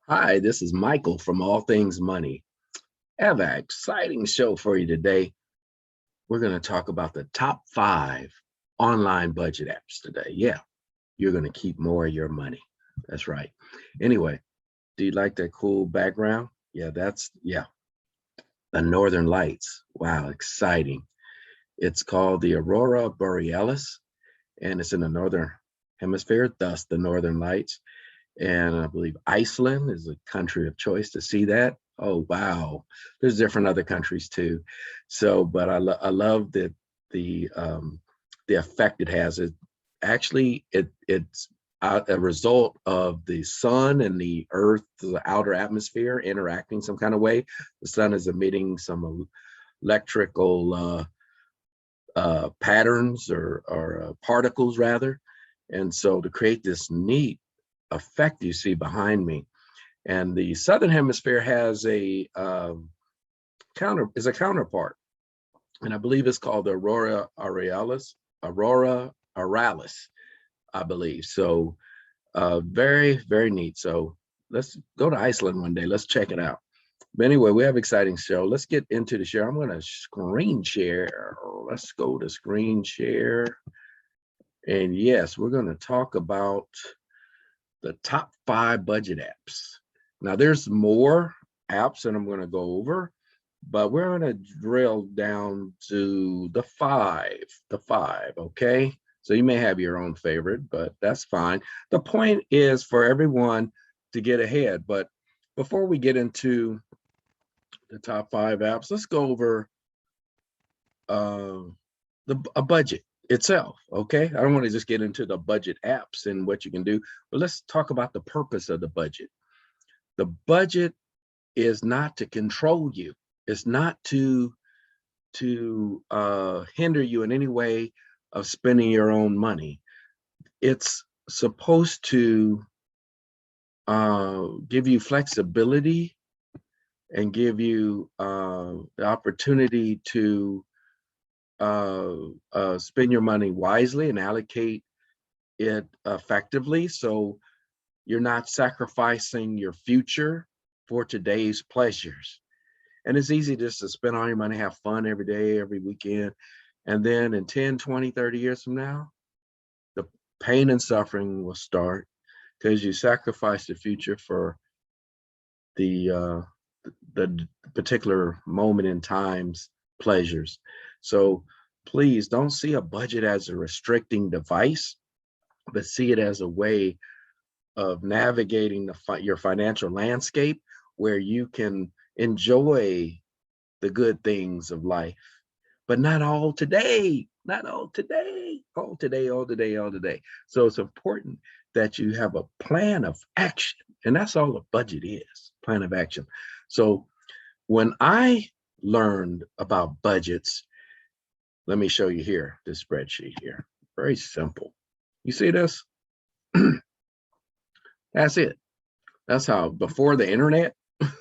Hi, this is Michael from All Things Money. I have an exciting show for you today. We're going to talk about the top 5 online budget apps today. Yeah, you're going to keep more of your money. That's right. Anyway, do you like that cool background? Yeah, the Northern Lights. Wow, exciting. It's called the Aurora Borealis, and it's in the Northern Hemisphere, thus the Northern Lights. And I believe Iceland is a country of choice to see that. Oh, wow. There's different other countries too. So, but I love that the effect it has. It's a result of the sun and the earth, the outer atmosphere interacting some kind of way. The sun is emitting some electrical patterns or particles rather. And so to create this neat effect you see behind me. And the southern hemisphere has a counterpart, and I believe it's called the Aurora Australis, I believe. So very, very neat. So let's go to Iceland one day. Let's check it out. But anyway, we have an exciting show. Let's get into the share. I'm going to screen share. Let's go to screen share. And yes, we're going to talk about the top 5 budget apps. Now there's more apps that I'm going to go over, but we're going to drill down to the five, okay? So you may have your own favorite, but that's fine. The point is for everyone to get ahead. But before we get into the top 5 apps, let's go over a budget itself, okay? I don't want to just get into the budget apps and what you can do, but let's talk about the purpose of the budget. The budget is not to control you. It's not to hinder you in any way of spending your own money. It's supposed to give you flexibility and give you the opportunity to spend your money wisely and allocate it effectively, so you're not sacrificing your future for today's pleasures. And it's easy just to spend all your money, have fun every day, every weekend, and then in 10, 20, 30 years from now, the pain and suffering will start because you sacrificed the future for the particular moment in time's pleasures. So please don't see a budget as a restricting device, but see it as a way of navigating your financial landscape where you can enjoy the good things of life, but not all today, all today. So it's important that you have a plan of action, and that's all a budget is, plan of action. So when I learned about budgets, let me show you here, this spreadsheet here, very simple. You see this? That's it. That's how, before the internet,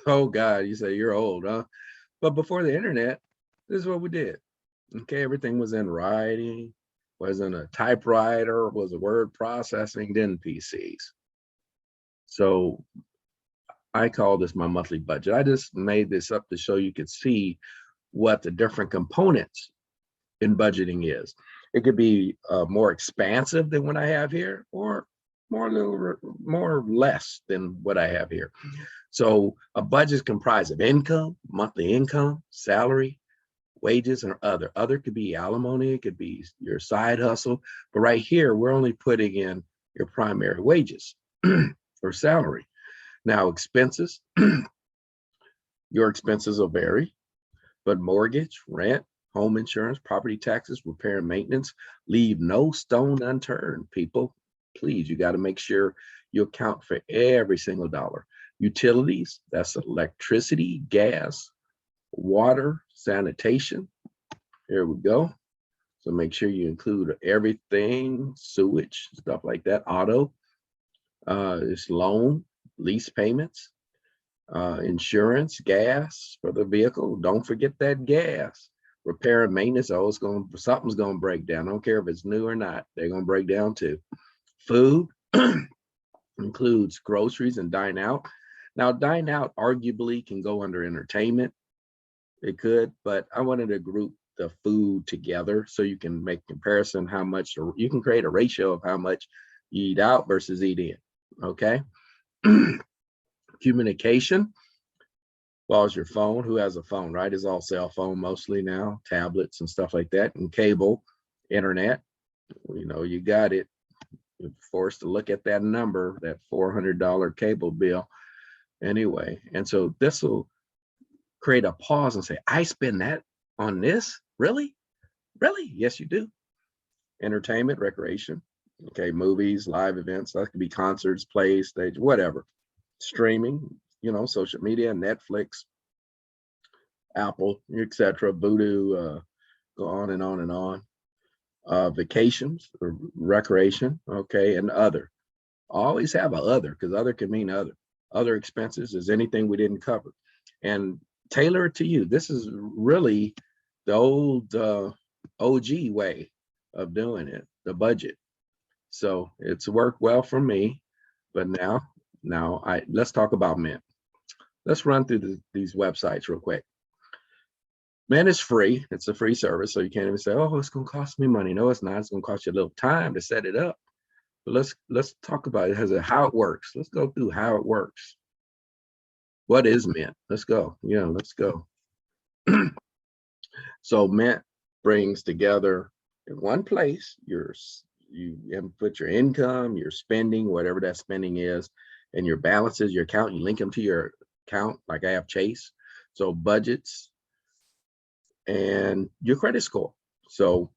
oh God, you say you're old, huh? But before the internet, this is what we did. Okay, everything was in writing, was in a typewriter, was a word processing, then PCs. So I call this my monthly budget. I just made this up to show you could see what the different components in budgeting is. It could be more expansive than what I have here, or more or less than what I have here. So a budget is comprised of income, monthly income, salary, wages, and other. Other could be alimony, it could be your side hustle. But right here, we're only putting in your primary wages or salary. Now expenses, your expenses will vary, but mortgage, rent, home insurance, property taxes, repair and maintenance, leave no stone unturned, people. Please, you got to make sure you account for every single dollar. Utilities, that's electricity, gas, water, sanitation. Here we go. So make sure you include everything, sewage, stuff like that, auto, it's loan, lease payments, insurance, gas for the vehicle. Don't forget that gas. Repair and maintenance, something's gonna break down. I don't care if it's new or not, they're gonna break down too. Food, includes groceries and dine out. Now, dine out arguably can go under entertainment. It could, but I wanted to group the food together so you can make comparison how much, or you can create a ratio of how much you eat out versus eat in. Okay. Communication. Well, it's your phone. Who has a phone, right? It's all cell phone mostly now, tablets and stuff like that, and cable, internet. You know, you got it. You're forced to look at that number, that $400 cable bill anyway. And so this will create a pause and say, I spend that on this? Really? Really? Yes, you do. Entertainment, recreation. Okay, movies, live events. That could be concerts, plays, stage, whatever. Streaming, you know, social media, Netflix, Apple, etc., Voodoo, go on and on and on. Vacations, or recreation, okay, and other. Always have a other, because other can mean other. Other expenses is anything we didn't cover. And tailor it to you. This is really the old OG way of doing it, the budget. So it's worked well for me, but now let's talk about Mint. Let's run through these websites real quick. Mint is free. It's a free service, so you can't even say, oh, it's going to cost me money. No, it's not. It's going to cost you a little time to set it up. But let's talk about it, how it works. Let's go through how it works. What is Mint? Let's go. Yeah, let's go. So Mint brings together in one place you input your income, your spending, whatever that spending is, and your balances, your account. You link them to your account, like I have Chase. So budgets and your credit score. So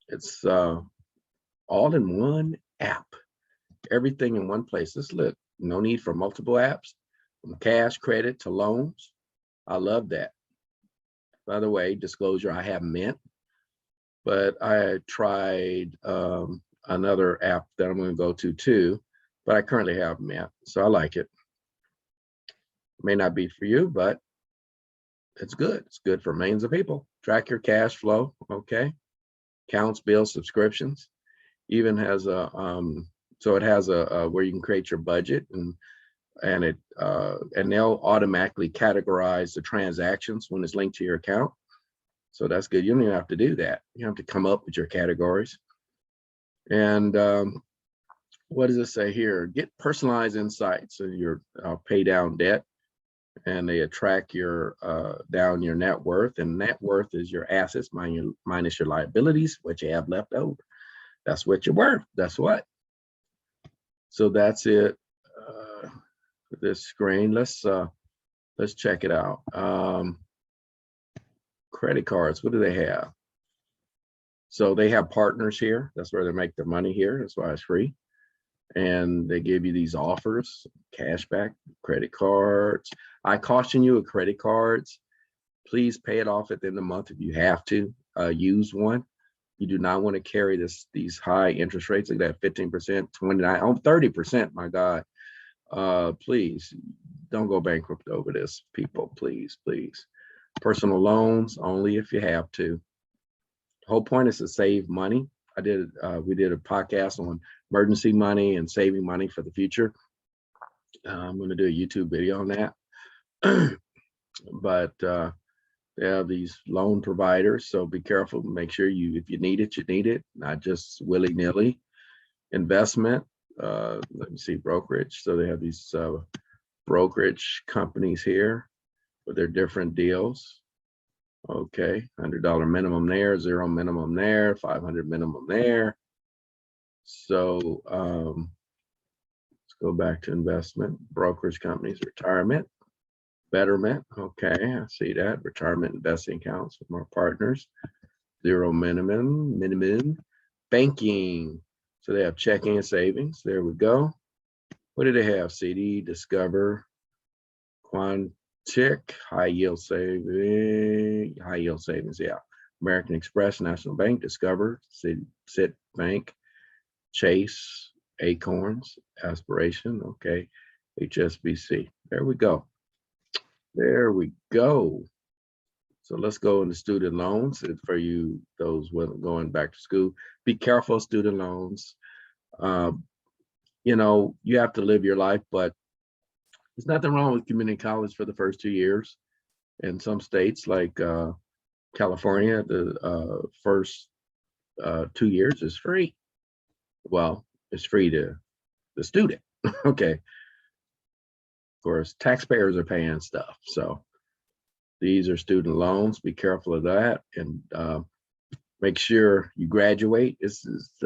it's all in one app, everything in one place. Let's look. No need for multiple apps, from cash, credit to loans. I love that. By the way, disclosure, I have Mint, but I tried another app that I'm going to go to too, but I currently have Mint, so I like it. May not be for you, but it's good. It's good for millions of people. Track your cash flow, okay? Counts, bills, subscriptions. Even has a so it has a where you can create your budget, and they'll automatically categorize the transactions when it's linked to your account. So that's good. You don't even have to do that. You have to come up with your categories. And what does it say here? Get personalized insights of your pay down debt, and they track your down your net worth. And net worth is your assets minus your liabilities, what you have left over. That's what you're worth. That's what. So that's it. For this screen, let's check it out. Credit cards. What do they have? So they have partners here. That's where they make their money here. That's why it's free. And they give you these offers, cashback, credit cards. I caution you with credit cards, please pay it off at the end of the month if you have to. Use one. You do not want to carry these high interest rates like that, 15%, 29, 30%, my God. Please don't go bankrupt over this, people, please, please. Personal loans, only if you have to. The whole point is to save money. We did a podcast on emergency money and saving money for the future. I'm going to do a YouTube video on that. But they have these loan providers, so be careful. Make sure if you need it, you need it, not just willy-nilly. Investment, let me see, brokerage. So they have these brokerage companies here with their different deals. Okay, $100 minimum there, 0 minimum there, 500 minimum there. So let's go back to investment, brokerage companies, retirement, betterment. Okay, I see that. Retirement investing accounts with more partners. 0 minimum. Banking. So they have checking and savings. There we go. What do they have? CD, Discover, Quantic, high yield savings, yeah. American Express, National Bank, Discover, Cit Bank, Chase, Acorns, Aspiration, okay, HSBC. There we go. There we go. So let's go into student loans. For you, those going back to school, be careful of student loans. you know, you have to live your life, but there's nothing wrong with community college for the first 2 years. In some states like California, the first 2 years is free. Well, it's free to the student. Okay. Of course, taxpayers are paying stuff. So these are student loans. Be careful of that, and make sure you graduate.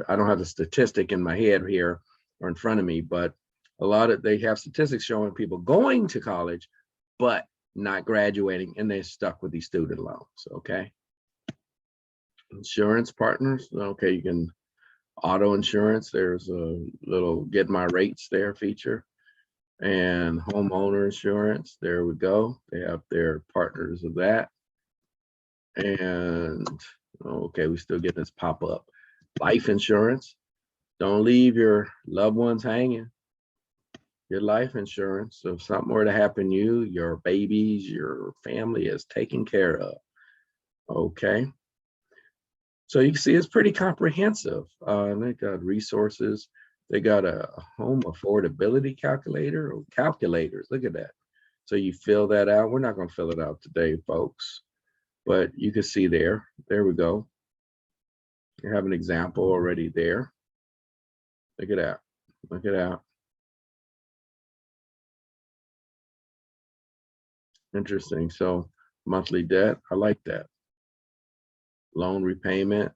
I don't have the statistic in my head here or in front of me, but they have statistics showing people going to college, but not graduating, and they're stuck with these student loans. Okay. Insurance partners. Okay, you can auto insurance. There's a little get my rates there feature, and homeowner insurance. There we go. They have their partners of that. And okay, we still get this pop up. Life insurance. Don't leave your loved ones hanging. Your life insurance. So if something were to happen to you, your babies, your family is taken care of. Okay. So you can see it's pretty comprehensive. They got resources. They got a home affordability calculator or calculators. Look at that. So you fill that out. We're not going to fill it out today, folks, but you can see there. There we go. You have an example already there. Look at that. Look at that. Interesting. So monthly debt, I like that. Loan repayment.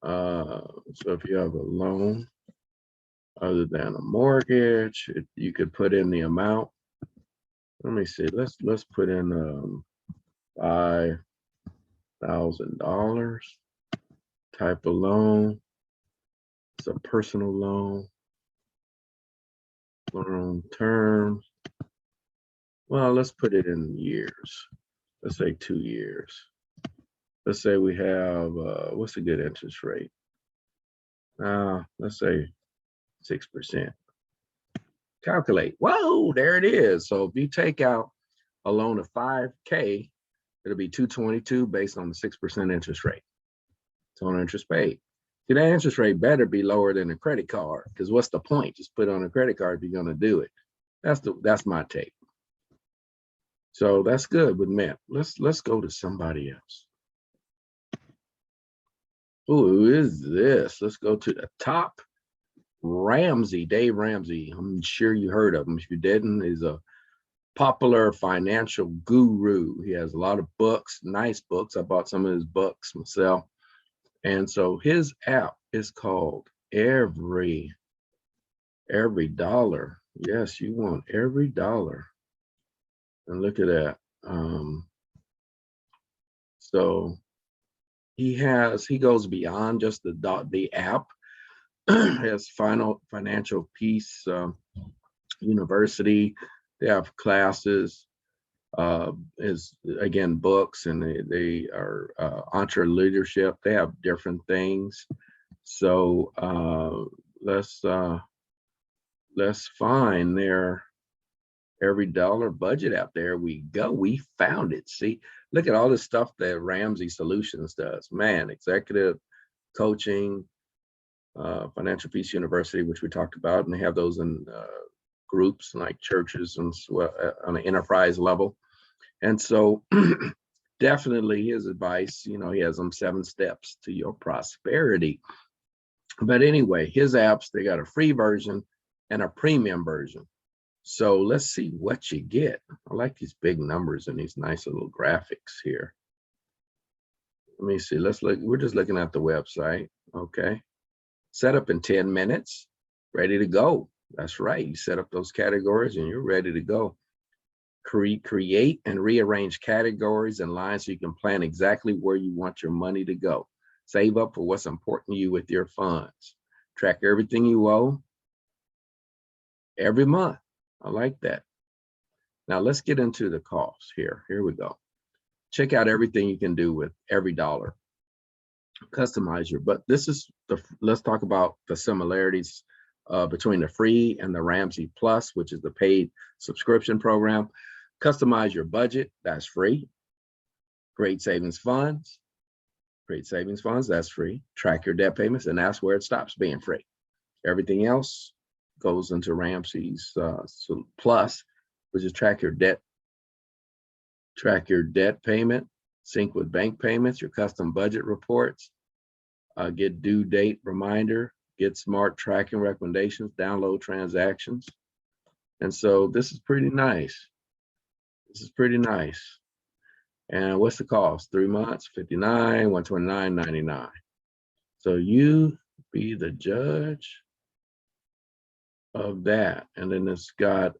So if you have a loan other than a mortgage, you could put in the amount. Let me see. Let's put in $5,000 type of loan. It's a personal loan. Loan terms. Well, let's put it in years. Let's say 2 years. Let's say we have, what's a good interest rate? Let's say 6%. Calculate. Whoa, there it is. So if you take out a loan of $5K, it'll be $222 based on the 6% interest rate. It's on interest paid. See, that interest rate better be lower than a credit card, because what's the point? Just put it on a credit card if you're going to do it. That's my take. So that's good with Mint. Let's go to somebody else. Who is this? Let's go to the top. Ramsey, Dave Ramsey. I'm sure you heard of him. If you didn't, he's a popular financial guru. He has a lot of books, nice books. I bought some of his books myself. And so his app is called Every Dollar. Yes, you want every dollar. And look at that. So he goes beyond just the app. Has Financial Peace University. They have classes, is again books, and they are entre leadership. They have different things. So let's find their Every Dollar budget app. There we go. We found it. See, look at all the stuff that Ramsey Solutions does. Man, executive coaching, Financial Peace University, which we talked about, and they have those in groups like churches and on an enterprise level. And so definitely his advice, he has them 7 steps to your prosperity. But anyway, his apps, they got a free version and a premium version. So let's see what you get. I like these big numbers and these nice little graphics here. Let me see. Let's look. We're just looking at the website. Okay. Set up in 10 minutes. Ready to go. That's right. You set up those categories and you're ready to go. Create and rearrange categories and lines so you can plan exactly where you want your money to go. Save up for what's important to you with your funds. Track everything you owe every month. I like that. Now let's get into the costs here. Here we go. Check out everything you can do with every dollar. Customize your, but let's talk about the similarities between the free and the Ramsey Plus, which is the paid subscription program. Customize your budget, that's free. Create savings funds, that's free. Track your debt payments, and that's where it stops being free. Everything else goes into Ramsey's Plus, which is track your debt payment, sync with bank payments, your custom budget reports, get due date reminder, get smart tracking recommendations, download transactions. And so this is pretty nice. This is pretty nice. And what's the cost? 3 months, $59, $129.99. So you be the judge of that. And then it's got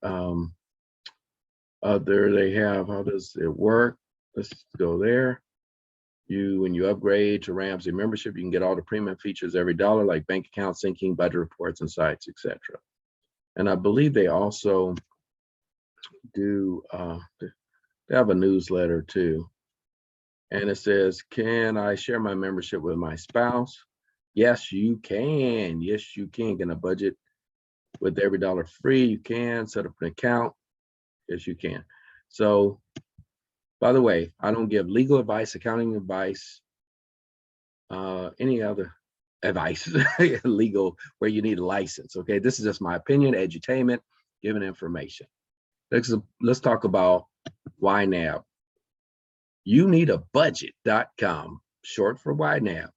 other, they have, how does it work? Let's go there. When you upgrade to Ramsey membership, you can get all the premium features every dollar, like bank account syncing, budget reports, and sites, etc. And I believe they also do, they have a newsletter too. And it says, can I share my membership with my spouse? Yes, you can. Yes, you can. Get a budget with every dollar free. You can set up an account. Yes, you can. So, by the way, I don't give legal advice, accounting advice, any other advice, legal, where you need a license. Okay, this is just my opinion, edutainment, giving information. Let's talk about YNAB. You need a budget.com, short for YNAB.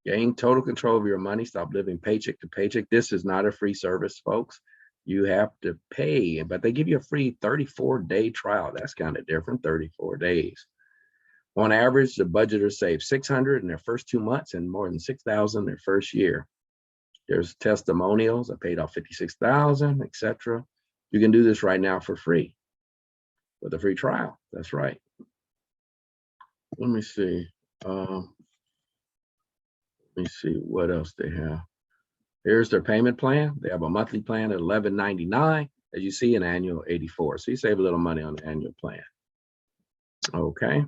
Gain total control of your money. Stop living paycheck to paycheck. This is not a free service, folks. You have to pay, but they give you a free 34-day trial. That's kind of different, 34 days. On average, the budgeters save $600 in their first 2 months and more than $6,000 their first year. There's testimonials. I paid off $56,000, etc. You can do this right now for free with a free trial. That's right. Let me see. Let me see what else they have. Here's their payment plan. They have a monthly plan at $11.99, as you see, an annual $84. So you save a little money on the annual plan. Okay.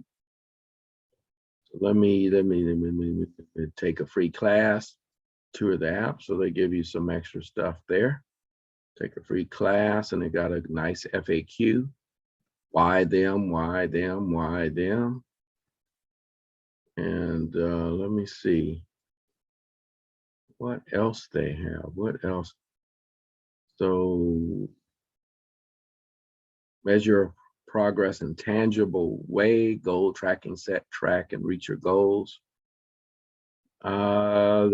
So let me take a free class, tour the app. So they give you some extra stuff there. Take a free class, and they got a nice FAQ. Why them? Why them? Why them? And let me see what else they have. What else? So measure progress in tangible way, goal tracking, set, track, and reach your goals. Why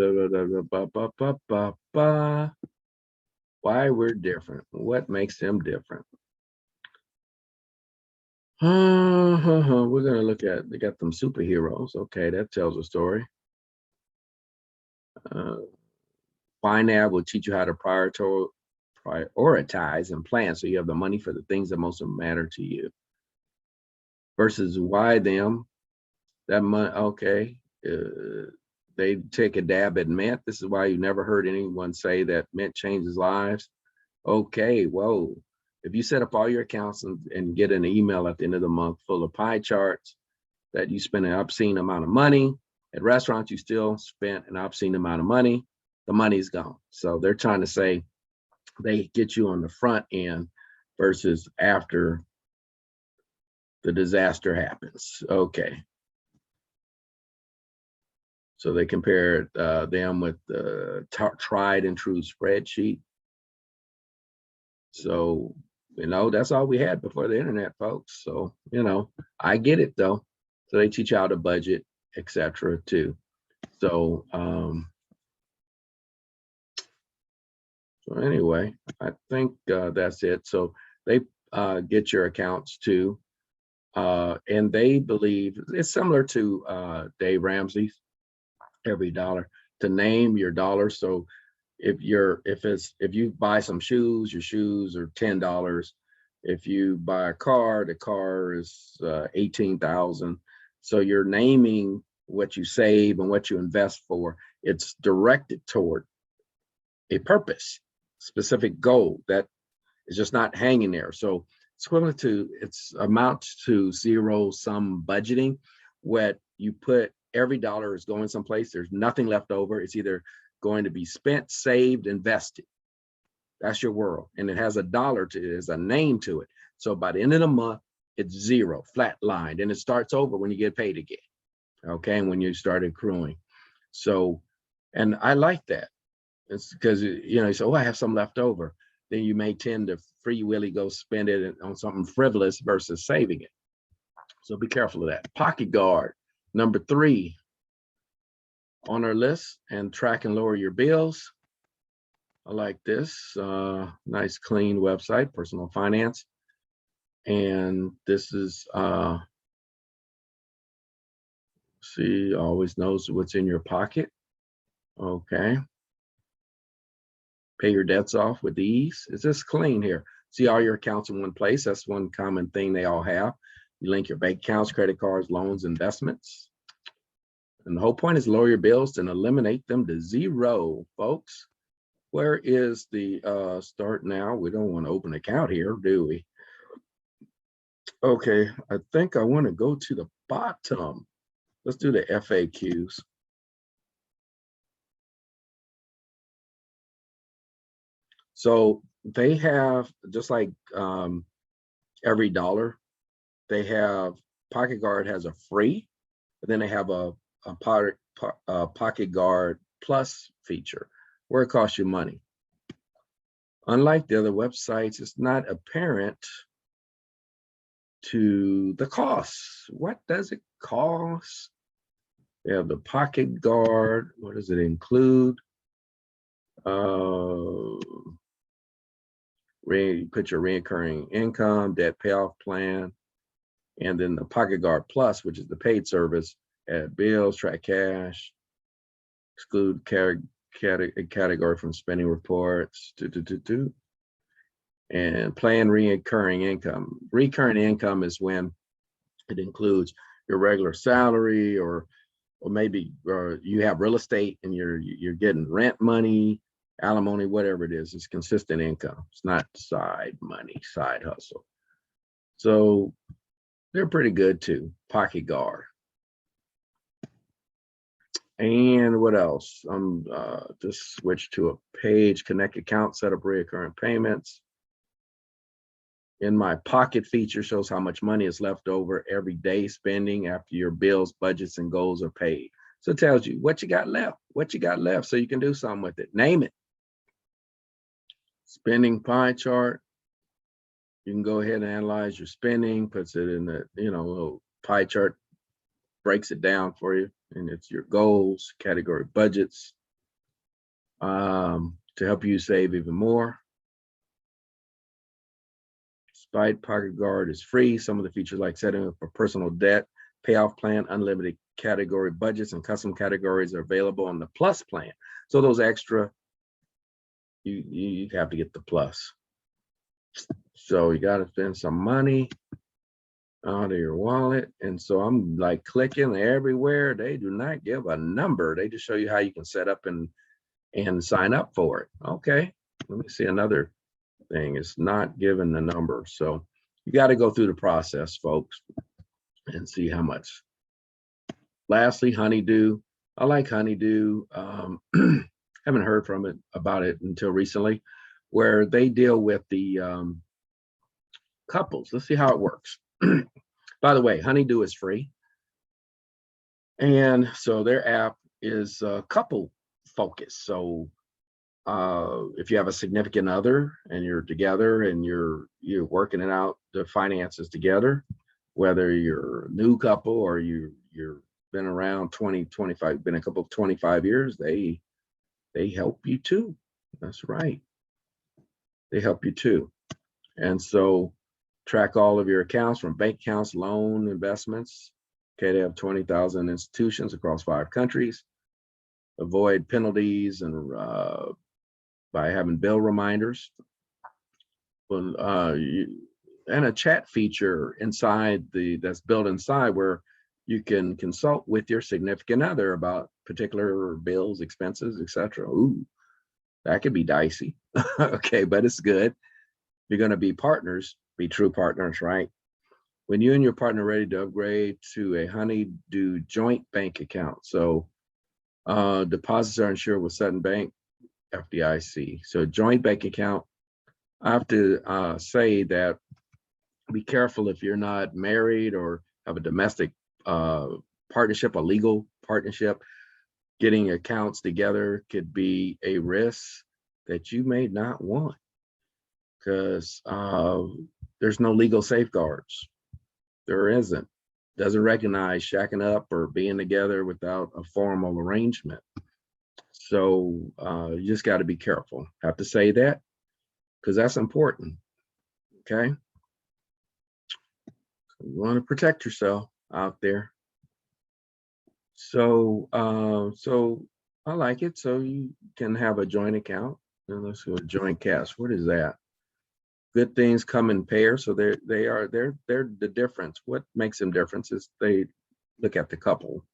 we're different. What makes them different? We're gonna look at, they got them superheroes. Okay, that tells a story. YNAB will teach you how to prioritize and plan, so you have the money for the things that most matter to you. Versus why them? That money, okay. They take a dab at Mint. This is why you never heard anyone say that Mint changes lives. Okay, whoa. If you set up all your accounts and get an email at the end of the month full of pie charts that you spend an obscene amount of money, at restaurants you still spent an obscene amount of money, the money's gone. So they're trying to say they get you on the front end versus after the disaster happens. Okay. So they compared them with the tried and true spreadsheet. So, you know, that's all we had before the internet, folks. So, you know, I get it though. So they teach you how to budget, etc. too. So, so anyway, I think that's it. So they get your accounts too. And they believe it's similar to Dave Ramsey's every dollar, to name your dollar. So if you buy some shoes, your shoes are $10. If you buy a car, the car is $18,000. So you're naming what you save and what you invest for. It's directed toward a purpose, specific goal that is just not hanging there. So it's equivalent to, it's amounts to zero-sum budgeting. What you put, every dollar is going someplace. There's nothing left over. It's either going to be spent, saved, invested. That's your world. And it has a dollar to it, there's a name to it. So by the end of the month, it's zero, flat lined, and it starts over when you get paid again. Okay, and when you start accruing. So, and I like that. It's because, you know, you say, oh, I have some left over. Then you may tend to free willy go spend it on something frivolous versus saving it. So be careful of that. Pocket guard, number 3 on our list, and track and lower your bills. I like this. Nice, clean website, personal finance. And this is, see, always knows what's in your pocket. Okay. Pay your debts off with ease. It's just clean here. See all your accounts in one place. That's one common thing they all have. You link your bank accounts, credit cards, loans, investments. And the whole point is lower your bills and eliminate them to zero, folks. Where is the start now? We don't want to open an account here, do we? Okay, I think I want to go to the bottom. Let's do the FAQs. So they have, just like every dollar, they have, Pocket Guard has a free, but then they have a Pocket Guard Plus feature where it costs you money. Unlike the other websites, it's not apparent to the costs. What does it cost? They have the Pocket Guard. What does it include? Put your recurring income, debt payoff plan, and then the Pocket Guard Plus, which is the paid service, add bills, track cash, exclude category from spending reports, and plan recurring income. Recurring income is when it includes your regular salary, or maybe you have real estate and you're getting rent money, alimony, whatever it is. It's consistent income. It's not side money, side hustle. So they're pretty good too. Pocket Guard. And what else? Just switch to a page, connect account, set up recurring payments. In my pocket feature shows how much money is left over every day spending after your bills, budgets, and goals are paid. So it tells you what you got left, so you can do something with it. Name it. Spending pie chart. You can go ahead and analyze your spending, puts it in the, little pie chart, breaks it down for you, and it's your goals, category budgets, to help you save even more. Despite Pocket Guard is free, some of the features like setting up a personal debt, payoff plan, unlimited category budgets, and custom categories are available on the Plus plan. So those extra, you have to get the Plus. So you got to spend some money out of your wallet. And so I'm like clicking everywhere. They do not give a number. They just show you how you can set up and sign up for it. Okay, let me see another thing. It's not given the number. So you got to go through the process, folks, and see how much. Lastly, Honeydew. I like Honeydew. Haven't heard about it until recently, where they deal with the couples. Let's see how it works. By the way, Honeydew is free. And so their app is couple focused. So if you have a significant other and you're together and you're working it out, the finances together, whether you're a new couple or you're been around 25, been a couple of 25 years, they help you too. That's right. They help you too. And so track all of your accounts, from bank accounts, loan, investments. Okay, they have 20,000 institutions across 5 countries. Avoid penalties and by having bill reminders. Well, and a chat feature inside that's built inside where you can consult with your significant other about particular bills, expenses, etc. Ooh, that could be dicey. Okay, but it's good. You're going to be partners, be true partners, right? When you and your partner are ready to upgrade to a Honeydew joint bank account. So deposits are insured with Sutton Bank, FDIC. So joint bank account, I have to say that be careful if you're not married or have a domestic partnership, a legal partnership. getting accounts together could be a risk that you may not want, because there's no legal safeguards. There isn't. Doesn't recognize shacking up or being together without a formal arrangement. So you just got to be careful. Have to say that because that's important. Okay. You want to protect yourself out there. So so I like it. So you can have a joint account. And let's do a joint cash. What is that? Good things come in pairs. So they're the difference. What makes them difference is they look at the couple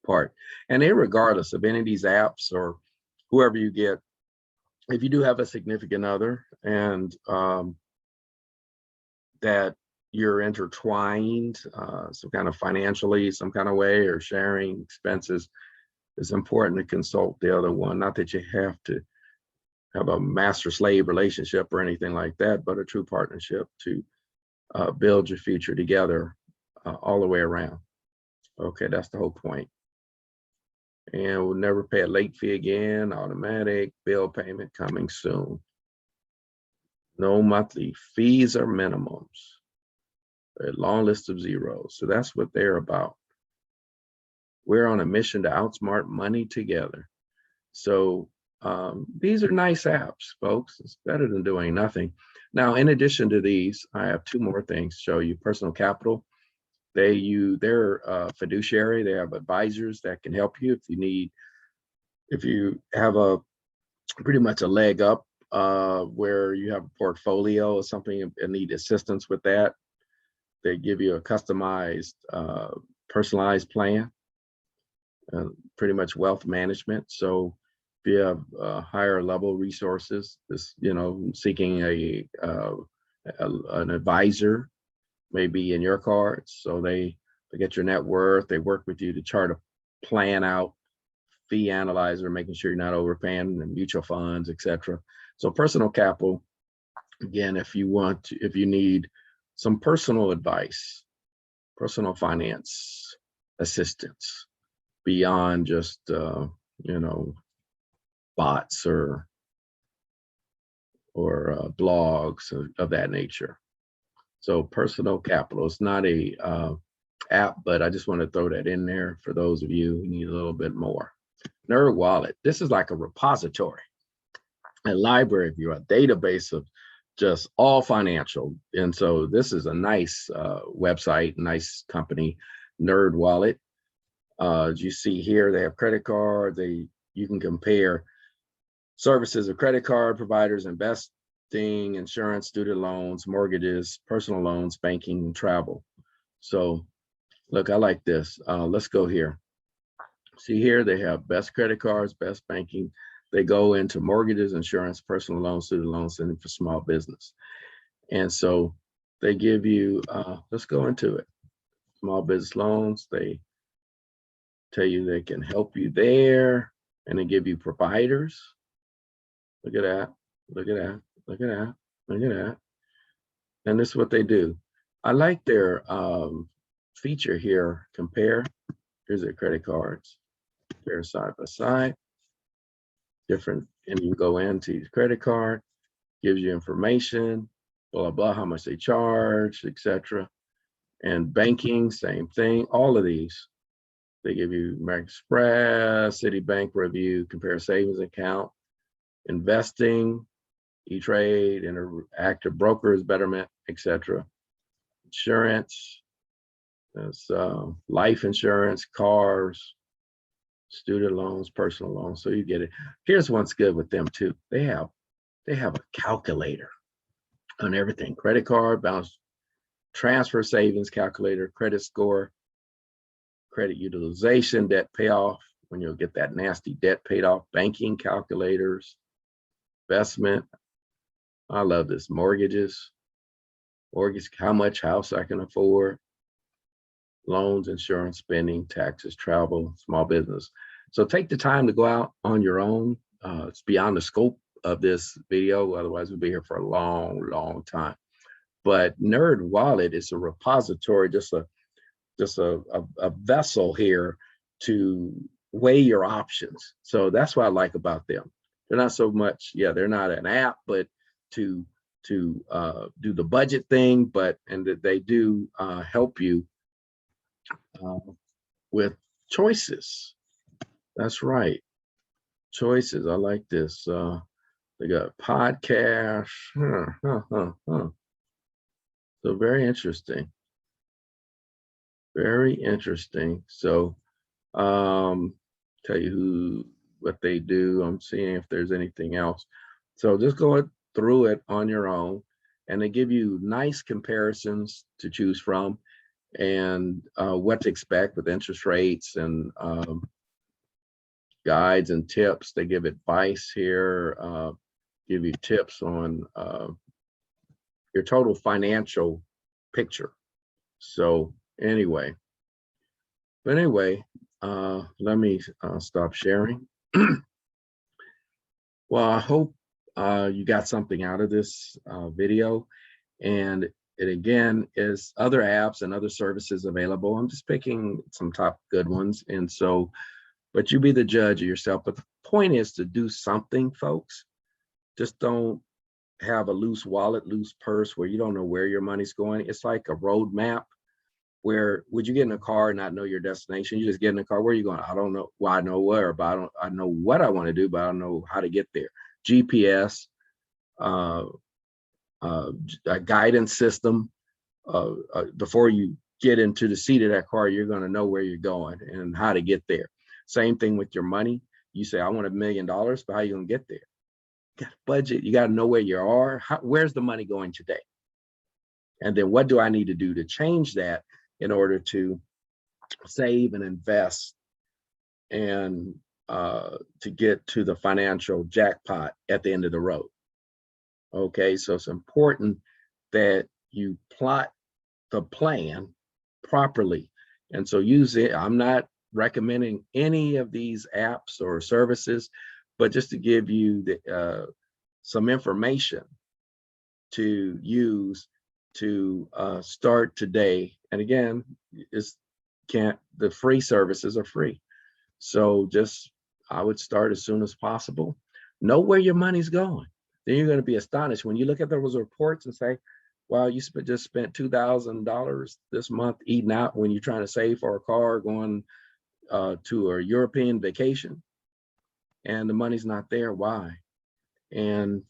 part. And regardless of any of these apps or whoever you get, if you do have a significant other and that you're intertwined some kind of financially, some kind of way, or sharing expenses, it's important to consult the other one. Not that you have to have a master-slave relationship or anything like that, but a true partnership to build your future together all the way around. Okay, that's the whole point. And we'll never pay a late fee again, automatic bill payment coming soon. No monthly fees or minimums. A long list of zeros. So that's what they're about. We're on a mission to outsmart money together. So these are nice apps, folks. It's better than doing nothing. Now, in addition to these, I have two more things to show you. Personal Capital. They're fiduciary. They have advisors that can help you if you have a pretty much a leg up where you have a portfolio or something and need assistance with that. They give you a customized, personalized plan, pretty much wealth management. So if you have higher level resources, seeking an advisor, maybe in your cards. So they get your net worth. They work with you to chart a plan out, fee analyzer, making sure you're not overpaying, and mutual funds, etc. So Personal Capital, again, if you need some personal advice, personal finance assistance beyond just bots or blogs of that nature. So Personal Capital is not a app, but I just want to throw that in there for those of you who need a little bit more. Nerd Wallet. This is like a repository, a library view, a database of just all financial. And so this is a nice website, nice company, Nerd Wallet. As you see here, they have credit cards. You can compare services of credit card providers, investing, insurance, student loans, mortgages, personal loans, banking, and travel. So look, I like this. Let's go here. See here, they have best credit cards, best banking. They go into mortgages, insurance, personal loans, student loans, and for small business. And so they give you, let's go into it. Small business loans, they tell you they can help you there, and they give you providers. Look at that, look at that, look at that, look at that. And this is what they do. I like their feature here, compare. Here's their credit cards. Compare side by side. Different, and you go into your credit card, gives you information, blah, blah, how much they charge, etc. And banking, same thing. All of these, they give you American Express, Citibank review, compare savings account, investing, E-Trade, interactive brokers, betterment, etc. Insurance, that's life insurance, cars, student loans, personal loans. So you get it. Here's what's good with them too. They have a calculator on everything: credit card, balance, transfer, savings calculator, credit score, credit utilization, debt payoff, when you'll get that nasty debt paid off, banking calculators, investment. I love this. Mortgages, how much house I can afford, loans, insurance, spending, taxes, travel, small business. So take the time to go out on your own. It's beyond the scope of this video. Otherwise, we'll be here for a long, long time. But Nerd Wallet is a repository, just a vessel here to weigh your options. So that's what I like about them. They're not so much, yeah, they're not an app, but to do the budget thing, and that they do help you with choices. That's right, choices. I like this. They got podcasts. So very interesting. Very interesting. So tell you what they do. I'm seeing if there's anything else. So just go through it on your own, and they give you nice comparisons to choose from, and what to expect with interest rates, and guides and tips. They give advice here, give you tips on your total financial picture. So anyway, let me stop sharing. Well, I hope you got something out of this video, and it again is other apps and other services available. I'm just picking some top good ones, and so, but you be the judge of yourself. But the point is to do something, folks. Just don't have a loose wallet, loose purse where you don't know where your money's going. It's like a road map. Where would you get in a car and not know your destination? You just get in a car. Where are you going? I don't know. Well, I know where, but I know what I want to do, but I don't know how to get there. GPS, a guidance system. Before you get into the seat of that car, you're going to know where you're going and how to get there. Same thing with your money. You say, I want $1 million, but how are you going to get there? You got to budget. You got to know where you are. Where's the money going today? And then what do I need to do to change that in order to save and invest, and to get to the financial jackpot at the end of the road? Okay, so it's important that you plot the plan properly. And so use it. I'm not recommending any of these apps or services, but just to give you some information to use to start today. And again, the free services are free. So I would start as soon as possible. Know where your money's going. Then you're going to be astonished when you look at those reports and say, wow, you just spent $2,000 this month eating out when you're trying to save for a car, going to a European vacation, and the money's not there. Why? And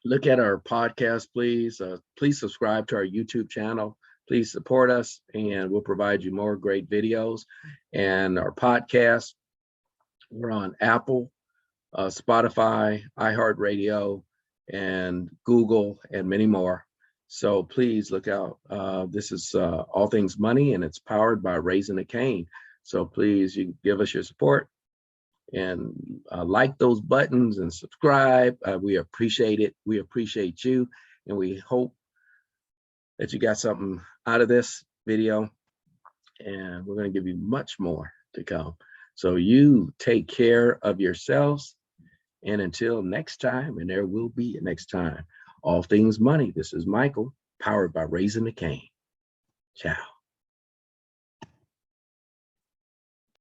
look at our podcast, please. Please subscribe to our YouTube channel. Please support us, and we'll provide you more great videos. And our podcast, we're on Apple, Spotify, iHeartRadio, and Google, and many more. So please look out. This is All Things Money, and it's powered by Raising the Cane. So please, you give us your support, and like those buttons and subscribe. We appreciate it. We appreciate you, and we hope that you got something out of this video, and we're going to give you much more to come. So you take care of yourselves, and until next time, and there will be a next time, All Things Money. This is Michael, powered by Raising the Cane. Ciao.